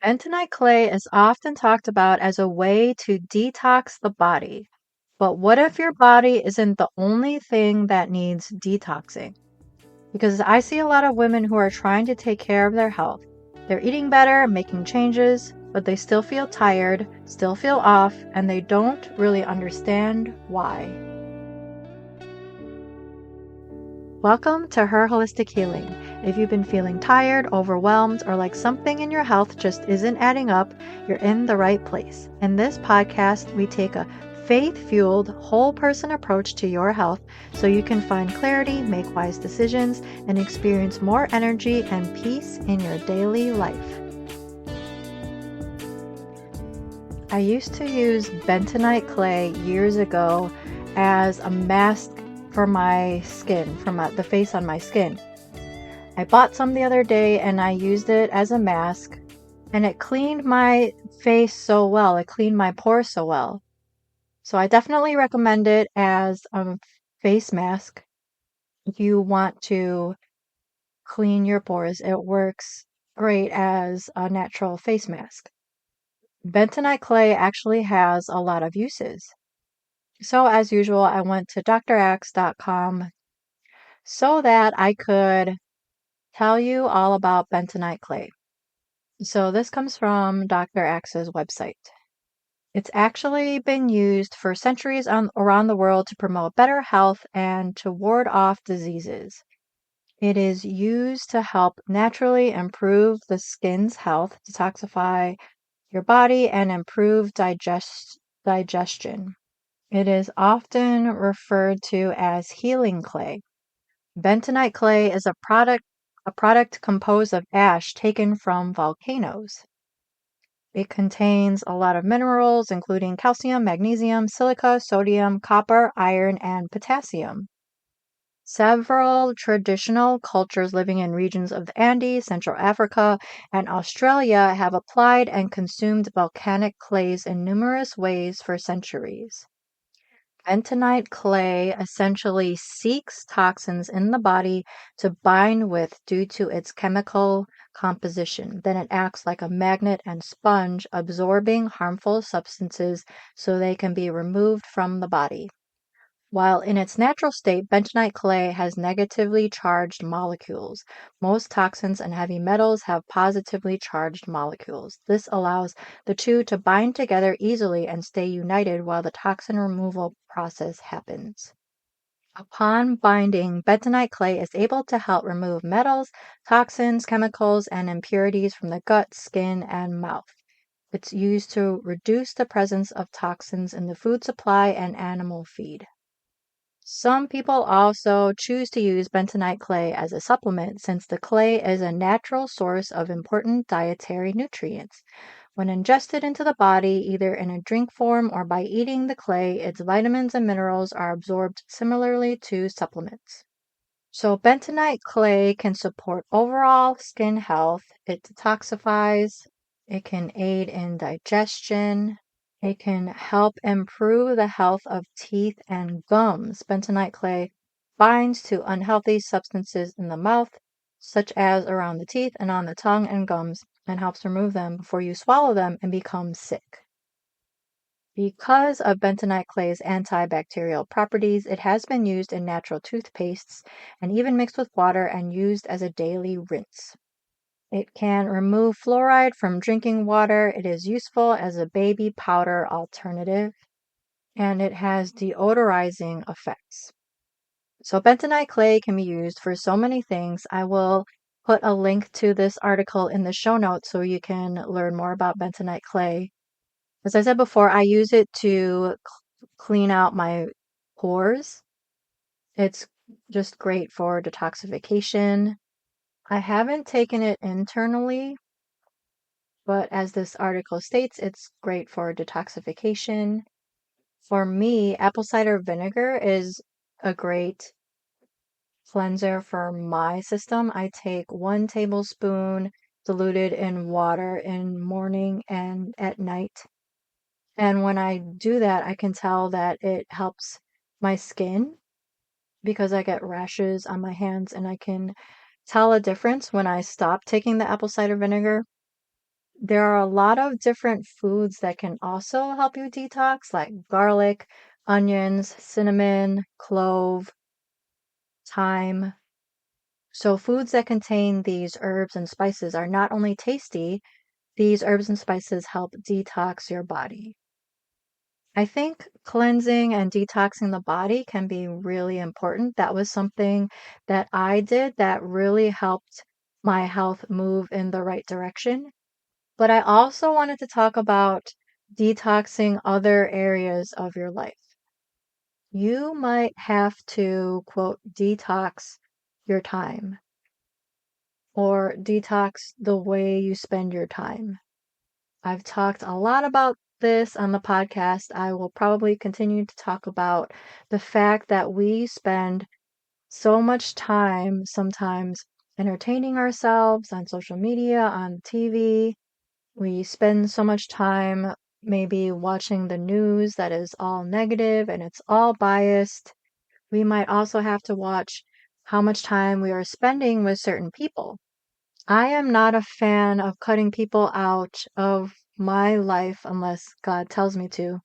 Bentonite clay is often talked about as a way to detox the body. But what if your body isn't the only thing that needs detoxing? Because I see a lot of women who are trying to take care of their health. They're eating better, making changes, but they still feel tired, still feel off, and they don't really understand why. Welcome to Her Holistic Healing. If you've been feeling tired, overwhelmed, or like something in your health just isn't adding up, you're in the right place. In this podcast, we take a faith-fueled, whole-person approach to your health so you can find clarity, make wise decisions, and experience more energy and peace in your daily life. I used to use bentonite clay years ago as a mask for my skin, for the face on my skin. I bought some the other day and I used it as a mask, and it cleaned my face so well. It cleaned my pores so well. So I definitely recommend it as a face mask. If you want to clean your pores, it works great as a natural face mask. Bentonite clay actually has a lot of uses. So as usual, I went to draxe.com so that I could tell you all about bentonite clay. So this comes from Dr. Axe's website. It's actually been used for centuries around the world to promote better health and to ward off diseases. It is used to help naturally improve the skin's health, detoxify your body, and improve digestion. It is often referred to as healing clay. Bentonite clay is a product composed of ash taken from volcanoes. It contains a lot of minerals, including calcium, magnesium, silica, sodium, copper, iron, and potassium. Several traditional cultures living in regions of the Andes, Central Africa, and Australia have applied and consumed volcanic clays in numerous ways for centuries. Bentonite clay essentially seeks toxins in the body to bind with due to its chemical composition. Then it acts like a magnet and sponge, absorbing harmful substances so they can be removed from the body. While in its natural state, bentonite clay has negatively charged molecules. Most toxins and heavy metals have positively charged molecules. This allows the two to bind together easily and stay united while the toxin removal process happens. Upon binding, bentonite clay is able to help remove metals, toxins, chemicals, and impurities from the gut, skin, and mouth. It's used to reduce the presence of toxins in the food supply and animal feed. Some people also choose to use bentonite clay as a supplement since the clay is a natural source of important dietary nutrients. When ingested into the body, either in a drink form or by eating the clay, its vitamins and minerals are absorbed similarly to supplements. So, bentonite clay can support overall skin health. It detoxifies, it can aid in digestion, it can help improve the health of teeth and gums. Bentonite clay binds to unhealthy substances in the mouth, such as around the teeth and on the tongue and gums, and helps remove them before you swallow them and become sick. Because of bentonite clay's antibacterial properties, it has been used in natural toothpastes and even mixed with water and used as a daily rinse. It can remove fluoride from drinking water. It is useful as a baby powder alternative, and it has deodorizing effects. So bentonite clay can be used for so many things. I will put a link to this article in the show notes so you can learn more about bentonite clay. As I said before, I use it to clean out my pores. It's just great for detoxification. I haven't taken it internally, but as this article states, it's great for detoxification. For me, apple cider vinegar is a great cleanser for my system. I take 1 tablespoon diluted in water in morning and at night. And when I do that, I can tell that it helps my skin because I get rashes on my hands, and I can tell a difference when I stop taking the apple cider vinegar. There are a lot of different foods that can also help you detox, like garlic, onions, cinnamon, clove, thyme. So foods that contain these herbs and spices are not only tasty, these herbs and spices help detox your body. I think cleansing and detoxing the body can be really important. That was something that I did that really helped my health move in the right direction. But I also wanted to talk about detoxing other areas of your life. You might have to, quote, detox your time or detox the way you spend your time. I've talked a lot about this on the podcast. I will probably continue to talk about the fact that we spend so much time sometimes entertaining ourselves on social media, on TV. We spend so much time maybe watching the news that is all negative and it's all biased. We might also have to watch how much time we are spending with certain people. I am not a fan of cutting people out of my life unless God tells me to.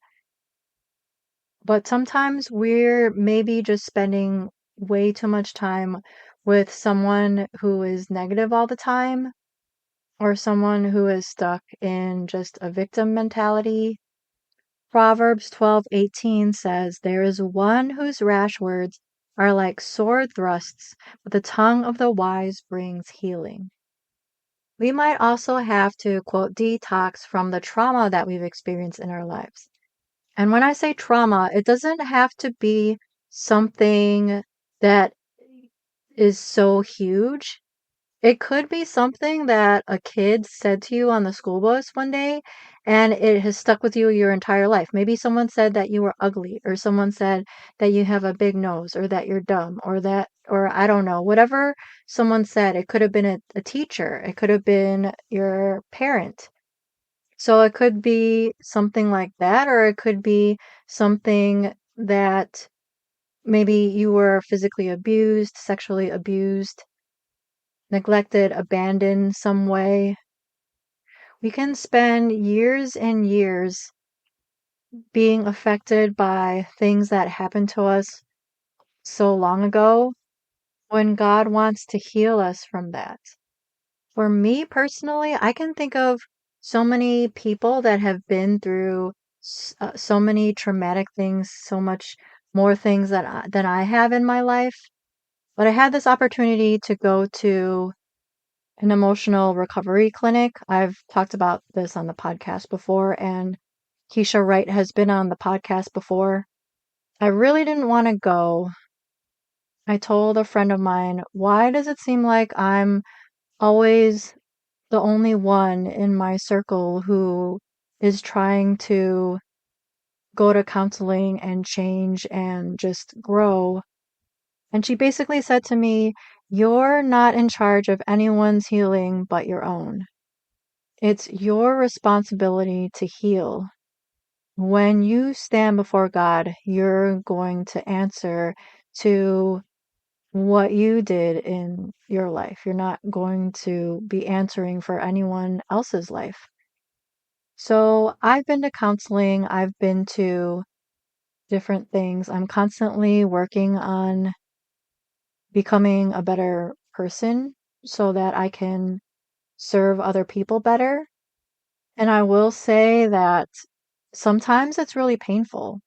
But sometimes we're maybe just spending way too much time with someone who is negative all the time or someone who is stuck in just a victim mentality. Proverbs 12:18 says, "There is one whose rash words are like sword thrusts, but the tongue of the wise brings healing." We might also have to, quote, detox from the trauma that we've experienced in our lives. And when I say trauma, it doesn't have to be something that is so huge. It could be something that a kid said to you on the school bus one day, and it has stuck with you your entire life. Maybe someone said that you were ugly, or someone said that you have a big nose, or that you're dumb, or that, or I don't know, whatever someone said. It could have been a teacher, it could have been your parent. So it could be something like that, or it could be something that maybe you were physically abused, sexually abused, neglected, abandoned some way. We can spend years and years being affected by things that happened to us so long ago when God wants to heal us from that. For me personally, I can think of so many people that have been through so many traumatic things, so much more things than I have in my life. But I had this opportunity to go to an emotional recovery clinic. I've talked about this on the podcast before, and Keisha Wright has been on the podcast before. I really didn't want to go. I told a friend of mine, why does it seem like I'm always the only one in my circle who is trying to go to counseling and change and just grow? And she basically said to me, "You're not in charge of anyone's healing but your own. It's your responsibility to heal. When you stand before God, you're going to answer to what you did in your life. You're not going to be answering for anyone else's life." So I've been to counseling, I've been to different things. I'm constantly working on becoming a better person so that I can serve other people better. And I will say that sometimes it's really painful.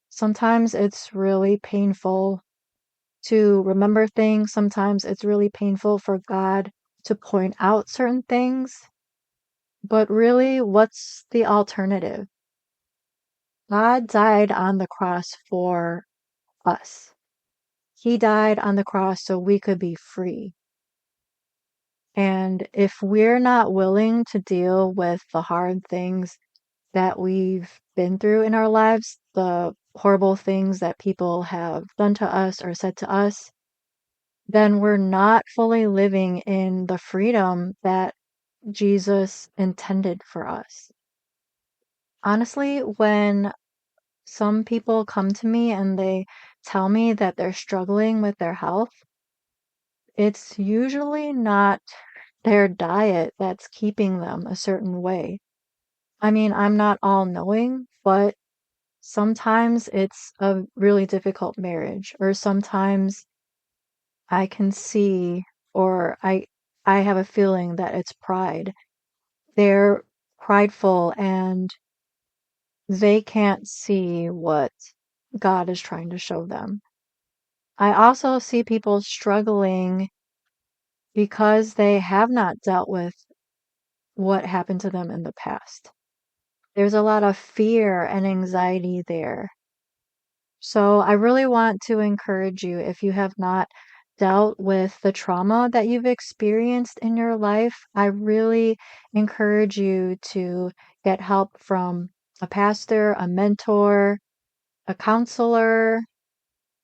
Sometimes it's really painful to remember things. Sometimes it's really painful for God to point out certain things. But really, what's the alternative? God died on the cross for us. He died on the cross so we could be free. And if we're not willing to deal with the hard things that we've been through in our lives, the horrible things that people have done to us or said to us, then we're not fully living in the freedom that Jesus intended for us. Honestly, when some people come to me and they tell me that they're struggling with their health, it's usually not their diet that's keeping them a certain way. I mean, I'm not all-knowing, but sometimes it's a really difficult marriage, or sometimes I can see, or I have a feeling that it's pride. They're prideful and they can't see what God is trying to show them. I also see people struggling because they have not dealt with what happened to them in the past. There's a lot of fear and anxiety there. So I really want to encourage you, if you have not dealt with the trauma that you've experienced in your life, I really encourage you to get help from a pastor, a mentor, a counselor,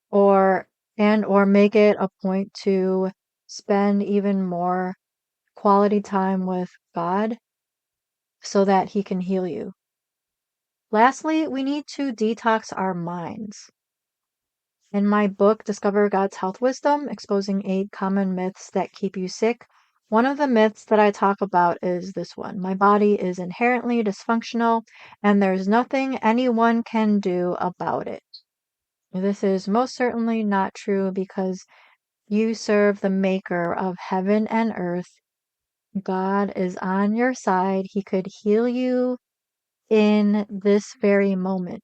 or make it a point to spend even more quality time with God so that he can heal you. Lastly, we need to detox our minds. In my book, Discover God's Health Wisdom, Exposing 8 Common Myths That Keep You Sick, one of the myths that I talk about is this one: my body is inherently dysfunctional and there's nothing anyone can do about it. This is most certainly not true because you serve the maker of heaven and earth. God is on your side. He could heal you in this very moment.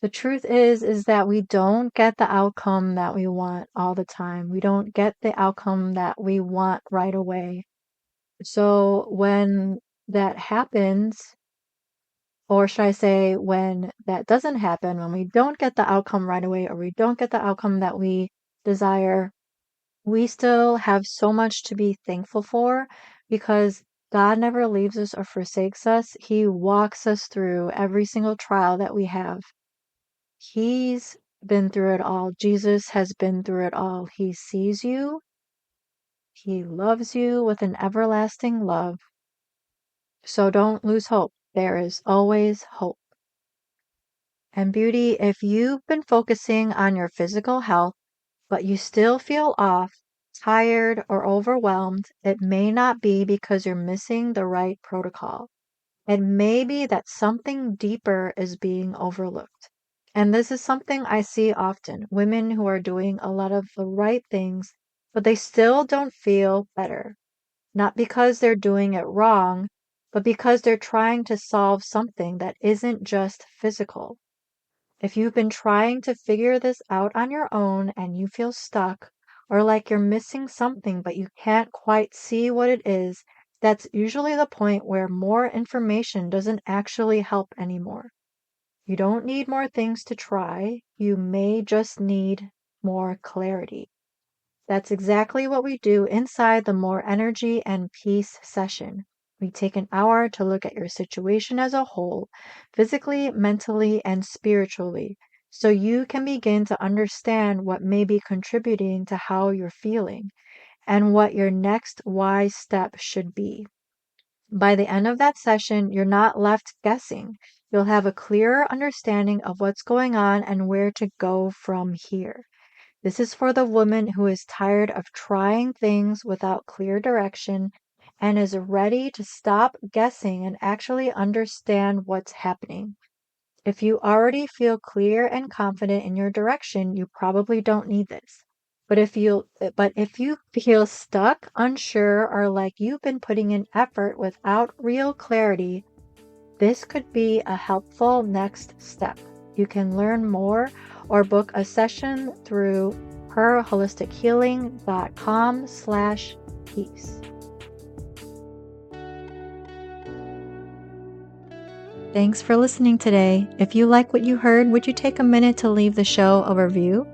The truth is that we don't get the outcome that we want all the time. We don't get the outcome that we want right away. So when that happens, or should I say, when that doesn't happen, when we don't get the outcome right away, or we don't get the outcome that we desire, we still have so much to be thankful for because God never leaves us or forsakes us. He walks us through every single trial that we have. He's been through it all. Jesus has been through it all. He sees you. He loves you with an everlasting love. So don't lose hope. There is always hope. And beauty, if you've been focusing on your physical health, but you still feel off, tired, or overwhelmed, it may not be because you're missing the right protocol. It may be that something deeper is being overlooked. And this is something I see often: women who are doing a lot of the right things, but they still don't feel better. Not because they're doing it wrong, but because they're trying to solve something that isn't just physical. If you've been trying to figure this out on your own and you feel stuck, or like you're missing something but you can't quite see what it is, that's usually the point where more information doesn't actually help anymore. You don't need more things to try, you may just need more clarity. That's exactly what we do inside the More Energy and Peace session. We take an hour to look at your situation as a whole, physically, mentally, and spiritually, so you can begin to understand what may be contributing to how you're feeling and what your next wise step should be. By the end of that session, you're not left guessing. You'll have a clearer understanding of what's going on and where to go from here. This is for the woman who is tired of trying things without clear direction and is ready to stop guessing and actually understand what's happening. If you already feel clear and confident in your direction, you probably don't need this. But if you feel stuck, unsure, or like you've been putting in effort without real clarity, this could be a helpful next step. You can learn more or book a session through herholistichealing.com/peace. Thanks for listening today. If you like what you heard, would you take a minute to leave the show a review?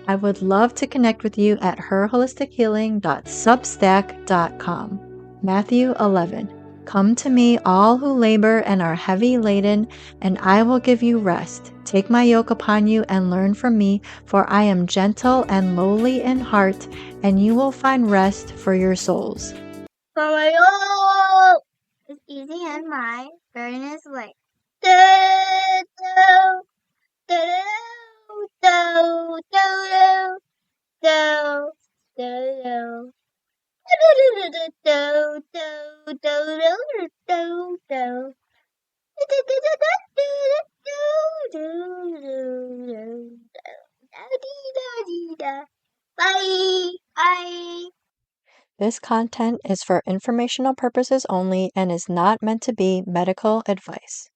I would love to connect with you at herholistichealing.substack.com. Matthew 11. Come to me, all who labor and are heavy laden, and I will give you rest. Take my yoke upon you and learn from me, for I am gentle and lowly in heart, and you will find rest for your souls. For my yoke is easy and my burden is light. Do, do, do, do, do, do, do, do, do. Bye. Bye. This content is for informational purposes only and is not meant to be medical advice.